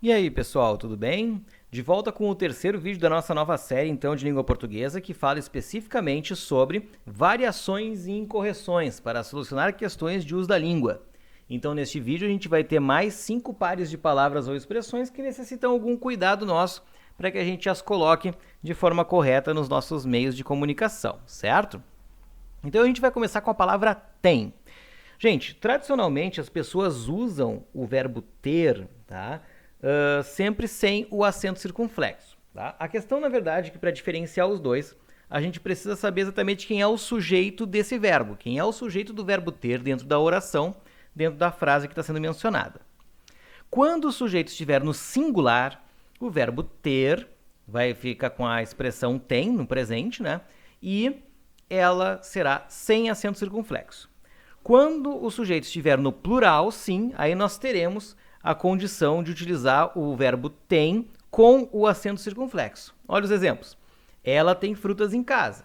E aí, pessoal, tudo bem? De volta com o terceiro vídeo da nossa nova série, então, de língua portuguesa, que fala especificamente sobre variações e incorreções para solucionar questões de uso da língua. Então, neste vídeo, a gente vai ter mais 5 pares de palavras ou expressões que necessitam algum cuidado nosso para que a gente as coloque de forma correta nos nossos meios de comunicação, certo? Então, a gente vai começar com a palavra tem. Gente, tradicionalmente, as pessoas usam o verbo ter, tá? Sempre sem o acento circunflexo. Tá? A questão, na verdade, é que para diferenciar os dois, a gente precisa saber exatamente quem é o sujeito desse verbo, quem é o sujeito do verbo ter dentro da oração, dentro da frase que está sendo mencionada. Quando o sujeito estiver no singular, o verbo ter vai ficar com a expressão tem no presente, né? E ela será sem acento circunflexo. Quando o sujeito estiver no plural, sim, aí nós teremos a condição de utilizar o verbo tem com o acento circunflexo. Olha os exemplos. Ela tem frutas em casa.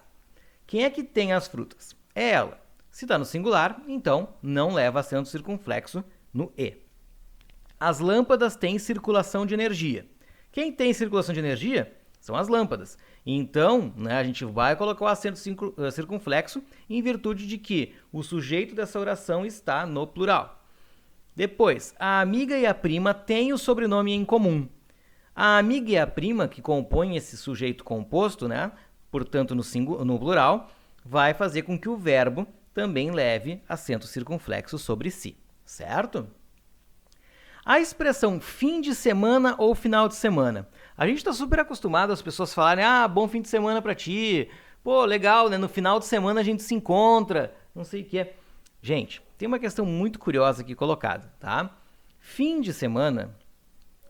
Quem é que tem as frutas? É ela. Se está no singular, então não leva acento circunflexo no E. As lâmpadas têm circulação de energia. Quem tem circulação de energia? São as lâmpadas. Então, a gente vai colocar o acento circunflexo em virtude de que o sujeito dessa oração está no plural. Depois, a amiga e a prima têm o sobrenome em comum. A amiga e a prima, que compõem esse sujeito composto, portanto no plural, vai fazer com que o verbo também leve acento circunflexo sobre si, certo? A expressão fim de semana ou final de semana. A gente está super acostumado as pessoas falarem, bom fim de semana para ti, pô, legal, né? No final de semana a gente se encontra, não sei o que é. Gente, tem uma questão muito curiosa aqui colocada, tá? Fim de semana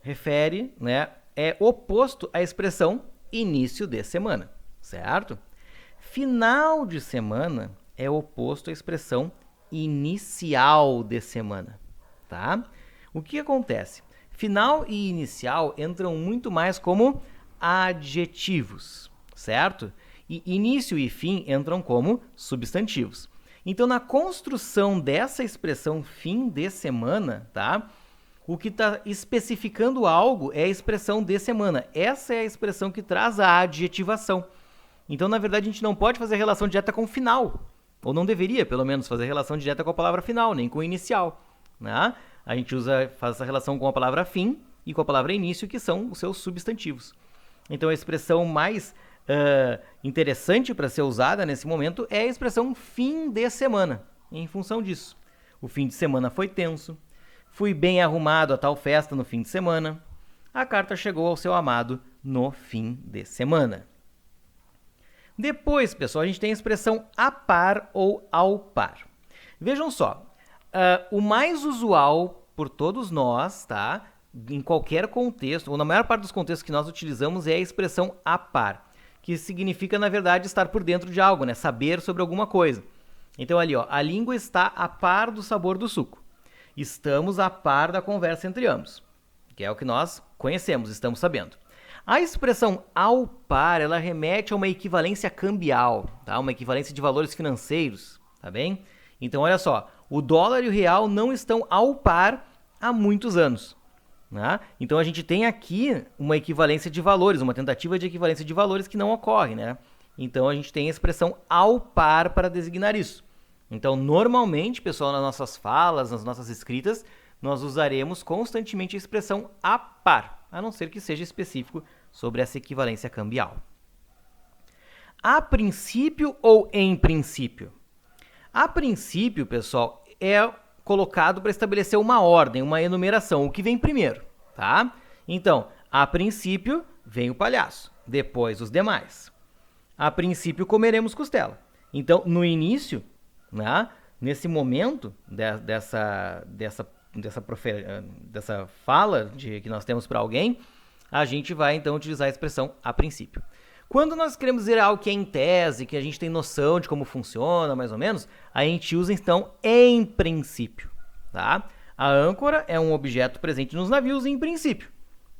refere, é oposto à expressão início de semana, certo? Final de semana é oposto à expressão inicial de semana, tá? O que acontece? Final e inicial entram muito mais como adjetivos, certo? E início e fim entram como substantivos. Então, na construção dessa expressão fim de semana, tá? O que está especificando algo é a expressão de semana. Essa é a expressão que traz a adjetivação. Então, na verdade, a gente não pode fazer relação direta com o final. Ou não deveria, pelo menos, fazer relação direta com a palavra final, nem com o inicial. Né? A gente faz essa relação com a palavra fim e com a palavra início, que são os seus substantivos. Então, a expressão mais interessante para ser usada nesse momento é a expressão fim de semana, em função disso. O fim de semana foi tenso, fui bem arrumado a tal festa no fim de semana, a carta chegou ao seu amado no fim de semana. Depois, pessoal, a gente tem a expressão a par ou ao par. Vejam só, o mais usual por todos nós, tá? Em qualquer contexto, ou na maior parte dos contextos que nós utilizamos, é a expressão a par, que significa, na verdade, estar por dentro de algo, saber sobre alguma coisa. Então, ali, a língua está a par do sabor do suco. Estamos a par da conversa entre ambos, que é o que nós conhecemos, estamos sabendo. A expressão ao par, ela remete a uma equivalência cambial, tá? Uma equivalência de valores financeiros, tá bem? Então, olha só, o dólar e o real não estão ao par há muitos anos. Né? Então, a gente tem aqui uma equivalência de valores, uma tentativa de equivalência de valores que não ocorre. Então, a gente tem a expressão ao par para designar isso. Então, normalmente, pessoal, nas nossas falas, nas nossas escritas, nós usaremos constantemente a expressão a par, a não ser que seja específico sobre essa equivalência cambial. A princípio ou em princípio? A princípio, pessoal, é colocado para estabelecer uma ordem, uma enumeração, o que vem primeiro, tá? Então, a princípio vem o palhaço, depois os demais. A princípio comeremos costela. Então, no início, nesse momento dessa fala que nós temos para alguém, a gente vai então utilizar a expressão a princípio. Quando nós queremos dizer algo que é em tese, que a gente tem noção de como funciona, mais ou menos, a gente usa, então, em princípio. Tá? A âncora é um objeto presente nos navios em princípio.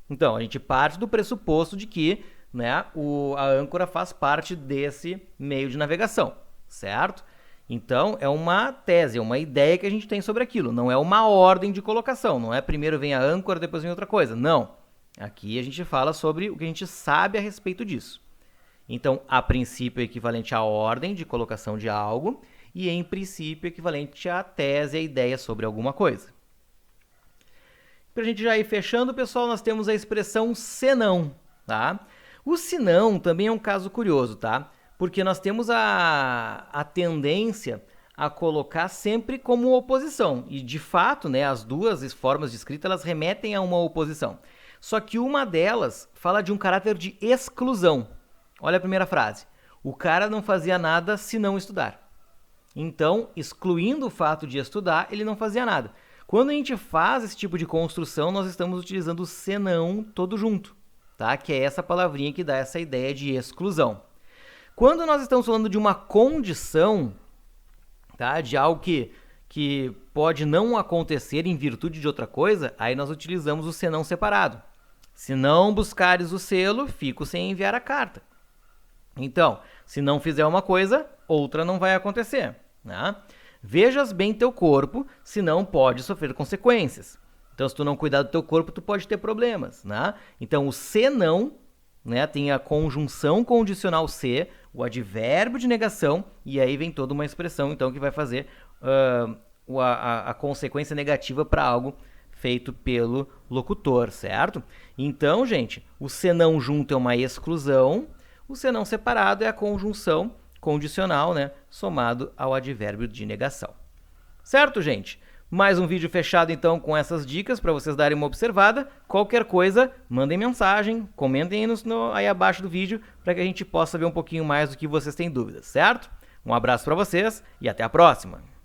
Então, a gente parte do pressuposto de que a âncora faz parte desse meio de navegação, certo? Então, é uma tese, é uma ideia que a gente tem sobre aquilo. Não é uma ordem de colocação. Não é primeiro vem a âncora, depois vem outra coisa. Não. Aqui a gente fala sobre o que a gente sabe a respeito disso. Então, a princípio é equivalente à ordem de colocação de algo e em princípio é equivalente à tese, à ideia sobre alguma coisa. Para a gente já ir fechando, pessoal, nós temos a expressão senão, tá? O senão também é um caso curioso, tá? Porque nós temos a tendência a colocar sempre como oposição. E, de fato, né, as duas formas de escrita elas remetem a uma oposição. Só que uma delas fala de um caráter de exclusão. Olha a primeira frase. O cara não fazia nada se não estudar. Então, excluindo o fato de estudar, ele não fazia nada. Quando a gente faz esse tipo de construção, nós estamos utilizando o senão todo junto, tá? Que é essa palavrinha que dá essa ideia de exclusão. Quando nós estamos falando de uma condição, tá? De algo que pode não acontecer em virtude de outra coisa, aí nós utilizamos o senão separado. Se não buscares o selo, fico sem enviar a carta. Então, se não fizer uma coisa, outra não vai acontecer, né? Vejas bem teu corpo, senão pode sofrer consequências. Então, se tu não cuidar do teu corpo, tu pode ter problemas, né? Então, o senão, né, tem a conjunção condicional se, o advérbio de negação, e aí vem toda uma expressão, então, que vai fazer a consequência negativa para algo feito pelo locutor, certo? Então, gente, o senão junto é uma exclusão, o senão separado é a conjunção condicional, né, somado ao advérbio de negação. Certo, gente? Mais um vídeo fechado, então, com essas dicas para vocês darem uma observada. Qualquer coisa, mandem mensagem, comentem aí abaixo do vídeo para que a gente possa ver um pouquinho mais do que vocês têm dúvidas, certo? Um abraço para vocês e até a próxima!